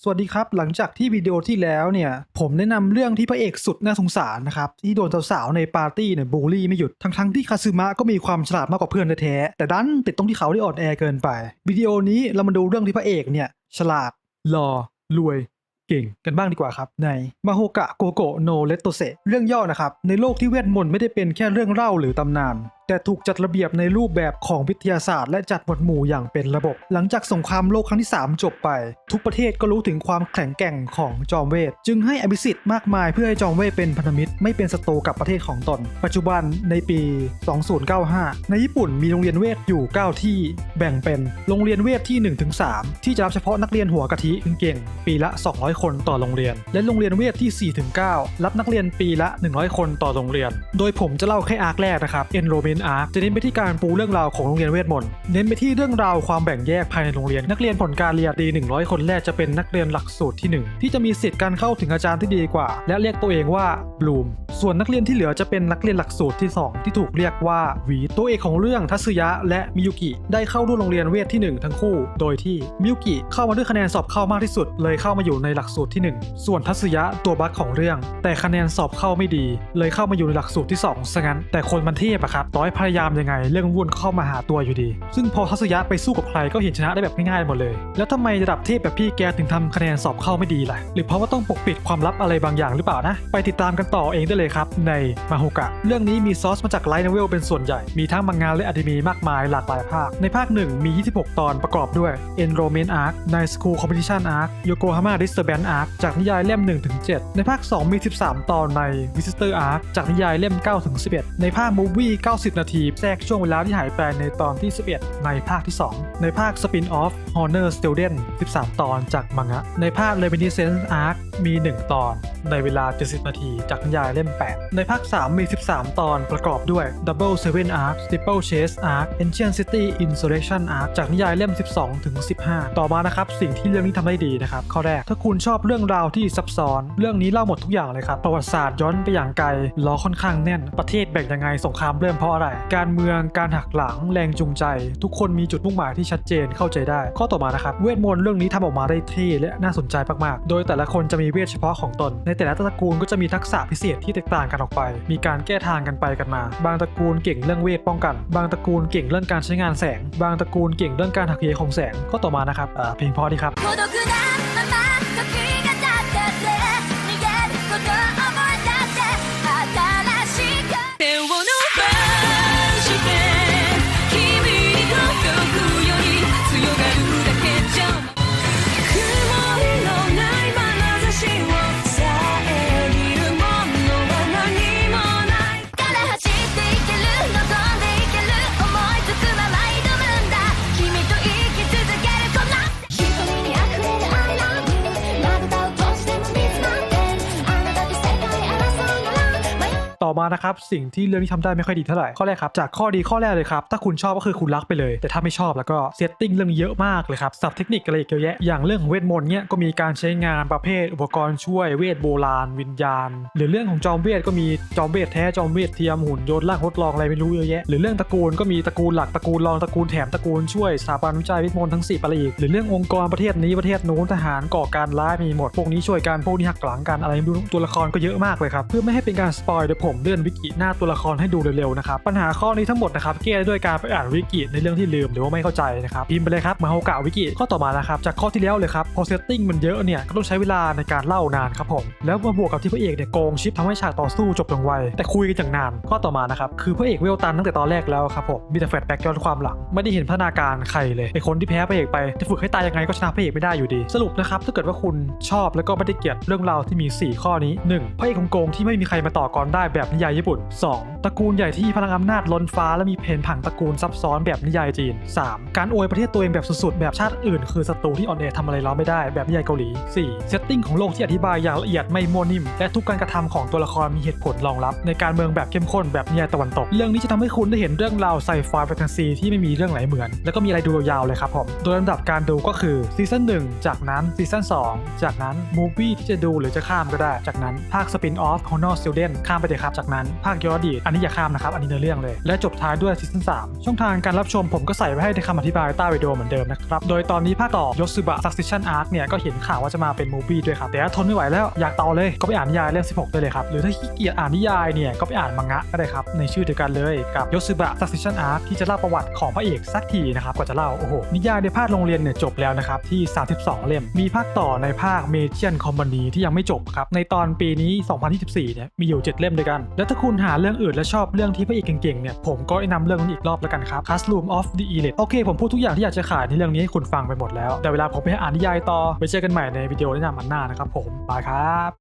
สวัสดีครับหลังจากที่วิดีโอที่แล้วเนี่ยผมแนะนำเรื่องที่พระเอกสุดน่าสงสารนะครับที่โดนสาวๆในปาร์ตี้เนี่ยบูลลี่ไม่หยุดทั้งที่คาซึมะก็มีความฉลาดมากกว่าเพื่อนแท้ๆแต่ดันติดตรงที่เขาได้อ่อนแอเกินไปวิดีโอนี้เรามาดูเรื่องที่พระเอกเนี่ยฉลาดหล่อรวยเก่งกันบ้างดีกว่าครับในมาโฮกะโกโกโนเลโตเซเรื่องย่อนะครับในโลกที่เวทมนต์ไม่ได้เป็นแค่เรื่องเล่าหรือตำนานแต่ถูกจัดระเบียบในรูปแบบของวิทยาศาสตร์และจัดหมวดหมู่อย่างเป็นระบบหลังจากสงครามโลกครั้งที่3จบไปทุกประเทศก็รู้ถึงความแข็งแกร่งของจอมเวทจึงให้อภิสิทธิ์มากมายเพื่อให้จอมเวทเป็นพันธมิตรไม่เป็นศัตรูกับประเทศของตนปัจจุบันในปี 2095 ในญี่ปุ่นมีโรงเรียนเวทอยู่9ที่แบ่งเป็นโรงเรียนเวทที่ 1-3 ที่จะรับเฉพาะนักเรียนหัวกะทิเก่งๆปีละ200คนต่อโรงเรียนและโรงเรียนเวทที่ 4-9 รับนักเรียนปีละ100คนต่อโรงเรียนโดยผมจะเล่าแค่อาร์คแรกนะครับ Enrollment Arc จะเน้นไปที่การปูเรื่องราวของโรงเรียนเวทมนต์เน้นไปที่เรื่องราวความแบ่งแยกภายในโรงเรียนนักเรียนผลการเรียนดี100คนแรกจะเป็นนักเรียนหลักสูตรที่1ที่จะมีสิทธิ์การเข้าถึงอาจารย์ที่ดีกว่าและเรียกตัวเองว่าบลูมส่วนนักเรียนที่เหลือจะเป็นนักเรียนหลักสูตรที่2ที่ถูกเรียกว่าวีตัวเอกของเรื่องทัตสึยะและมิยุกิได้เข้าร่วมโรงเรียนเวทที่1ทั้งคู่โดยที่มิยุกิเข้ามาด้วยคะแนนสอบเข้ามากที่สุดเลยเข้ามาอยู่ในหลักสูตรที่1ส่วนทัตสึยะตัวบั๊กของเรื่องแต่คะแนนสอบเข้าไม่ดีเลยเข้ามาอยู่ในหลักสูตรที่2ซะงั้นแต่คนมันเทพอะครับต่อให้พยายามยังไงเรื่องวุ่นเข้ามาหาตัวอยู่ดีซึ่งพอทัตสึยะไปสู้กับใครก็เห็นชนะได้แบบง่ายๆหมดเลยแล้วทำไมระดับเทพแบบพี่แกถึงทำคะแนนสอบเข้าไม่ดีล่ะหรือเพราะว่าต้องปกปิดความลับอะไรบางอย่างหรือเปล่านะไปติดตามกันต่อเองได้เลยครับในมาโฮกะเรื่องนี้มีซอสมาจากไลท์โนเวลเป็นส่วนใหญ่มีทั้งมังงะและอนิเมะมากมายหลากหลายภาคในภาค1มี26ตอนประกอบด้วย Enrollment Arc Night School Competition Arc Yokohama Disturbance Arc จากนิยายเล่ม 1-7 ในภาค2มี13ตอนใน Visitor Arc จากนิยายเล่ม 9-11 ในภาค Movie 90 นาทีแทรกช่วงเวลาที่หายไปในตอนที่11ในภาคที่2ในภาค Spin-off Honor Student 13 ตอนจากมังงะในภาค Reminiscence Arc มี1ตอนในเวลา70นาทีจากนิยายเล่ม8ในภาค3มี13ตอนประกอบด้วย Double Seven Arc Triple Chase Arc Ancient City Insurrection Arc จากนิยายเล่ม 12-15 ต่อมานะครับสิ่งที่เรื่องนี้ทำได้ดีนะครับข้อแรกถ้าคุณชอบเรื่องราวที่ซับซ้อนเรื่องนี้เล่าหมดทุกอย่างเลยครับประวัติศาสตร์ย้อนไปอย่างไกลล้อค่อนข้างแน่นประเทศแบ่งยังไงสงครามเริ่มเพราะอะไรการเมืองการหักหลังแรงจูงใจทุกคนมีจุดมุ่งหมายที่ชัดเจนเข้าใจได้ข้อต่อมานะครับเวทมนต์เรื่องนี้ทำออกมาได้เท่และน่าสนใจมากๆโดยแต่ละคนจะมีเวทเฉพาะของตนในแต่ละตระกูลก็จะมีทักษะพิเศษที่แตกต่างกันออกไปมีการแก้ทางกันไปกันมาบางตระกูลเก่งเรื่องเวทป้องกันบางตระกูลเก่งเรื่องการใช้งานแสงบางตระกูลเก่งเรื่องการหักเหของแสงข้อต่อมานะครับเพลงเพราะดีครับต่อมานะครับสิ่งที่เรื่องนี้ทำได้ไม่ค่อยดีเท่าไหร่ข้อแรกครับจากข้อดีข้อแรกเลยครับถ้าคุณชอบก็คือคุณรักไปเลยแต่ถ้าไม่ชอบแล้วก็เซตติ้งเรื่องเยอะมากเลยครับศัพท์เทคนิคอะไรอีกเยอะแยะอย่างเรื่องของเวทมนต์เนี่ยก็มีการใช้งานประเภทอุปกรณ์ช่วยเวทโบราณวิญญาณหรือเรื่องของจอมเวทก็มีจอมเวทแท้จอมเวทเทียมหุ่นยนต์ร่างทดลองอะไรไม่รู้เยอะแยะหรือเรื่องตระกูลก็มีตระกูลหลักตระกูลรองตระกูลแถมตระกูลช่วยสถาบันวิจัยเวทมนต์ทั้ง10อะไรอีกหรือเรื่ององค์กรประเทศนี้ประเทศนู้นทหารก่อการร้ายมีหมดพวกนี้ช่วยกันพวกนี้หักหลังกันอะไรไม่รู้ตัวละครก็เยอะมากเลยครับเพื่อไม่ให้เป็นการสปอยเดี๋ยวผมเลื่อนวิกิหน้าตัวละครให้ดูเร็วๆนะครับปัญหาข้อนี้ทั้งหมดนะครับแก้ด้วยการไปอ่านวิกิในเรื่องที่ลืมหรือว่าไม่เข้าใจนะครับพิมพ์ไปเลยครับมาโฮกะวิกิข้อต่อมานะครับจากข้อที่แล้วเลยครับพอเซตติ้งมันเยอะเนี่ยก็ต้องใช้เวลาในการเล่านานครับผมแล้วมาบวกกับที่พระเอกเนี่ยโกงชิปทำให้ฉากต่อสู้จบลงไวแต่คุยกันอย่างนานข้อต่อมานะครับคือพระเอกเวลตันตั้งแต่ตอนแรกแล้วครับผมมีแต่แฟลชแบ็กย้อนความหลังไม่ได้เห็นพัฒนาการใครเลยไอคนที่แพ้พระเอกไปจะฝึกให้ตายยังไงก็ชนะพระเอกไม่ได้อยู่ดีสรุปนะครับถ้าเกิดว่าคุณชอบแล้วก็ไม่ได้เกลียดเรื่องราวที่มี4ข้อนี้1พระเอกโกงที่ไม่มีใครมาต่อกรได้แบบนิยายญี่ปุ่น2ตระกูลใหญ่ที่พลังอำนาจล้นฟ้าและมีเพนผังตระกูลซับซ้อนแบบนิยายจีน 3. การอวยประเทศตัวเองแบบสุดๆแบบชาติอื่นคือศัตรูที่อ่อนแอทำอะไรเราไม่ได้แบบนิยายเกาหลี 4. เซตติ้งของโลกที่อธิบายอย่างละเอียดไม่มั่วนิ่มและทุกการกระทำของตัวละครมีเหตุผลรองรับในการเมืองแบบเข้มข้นแบบนิยายตะวันตกเรื่องนี้จะทำให้คุณได้เห็นเรื่องราวไซไฟแฟนตาซีที่ไม่มีเรื่องไหนเหมือนแล้วก็มีอะไรดูยาวๆเลยครับผมโดยลำดับการดูก็คือซีซั่น1จากนั้นซีซั่น2จากนั้นมูฟวี่ที่จะดูหรือจะข้ามก็ได้จากนั้นภาค Spin-off Honor Student ข้ามไปเลยครับ จากนั้นภาคย้อนอดีตอันนี้อย่าข้ามนะครับอันนี้เนื้อเรื่องเลยและจบท้ายด้วยซีซั่น3ช่องทางการรับชมผมก็ใส่ไว้ให้ในคำอธิบายใต้วิดีโอเหมือนเดิมนะครับโดยตอนนี้ภาคต่อยสึบะ Succession Arc เนี่ยก็เห็นข่าวว่าจะมาเป็นมูฟวี่ด้วยครับแต่ถ้าทนไม่ไหวแล้วอยากต่อเลยก็ไปอ่านนิยายเล่ม16ได้เลยครับหรือถ้าขี้เกียจอ่านนิยายเนี่ยก็ไปอ่านมังงะก็ได้ครับในชื่อเดียวกันเลยกับยสึบะ Succession Arc ที่จะเล่าประวัติของพระเอกสักทีนะครับกว่าจะเล่าโอ้โหนิยายในภาคโรงเรียนเนี่ยจบแล้วนะครับที่32เล่มมีภาคต่อในภาค Magian Company ที่ยังไม่จบครับในตอนปีนี้2024เนี่ยมีอยู่7เล่มด้วยกันแล้วถ้าคุณหาเรื่องอื่นและชอบเรื่องที่พระเอกเก่งๆเนี่ยผมก็แนะนำเรื่องนี้อีกรอบแล้วกันครับ Classroom of the Elite โอเคผมพูดทุกอย่างที่อยากจะขายในเรื่องนี้ให้คุณฟังไปหมดแล้วแต่เวลาผมไปอ่านนิยายต่อไปเจอกันใหม่ในวิดีโอแนะนำอันหน้านะครับผมบายครับ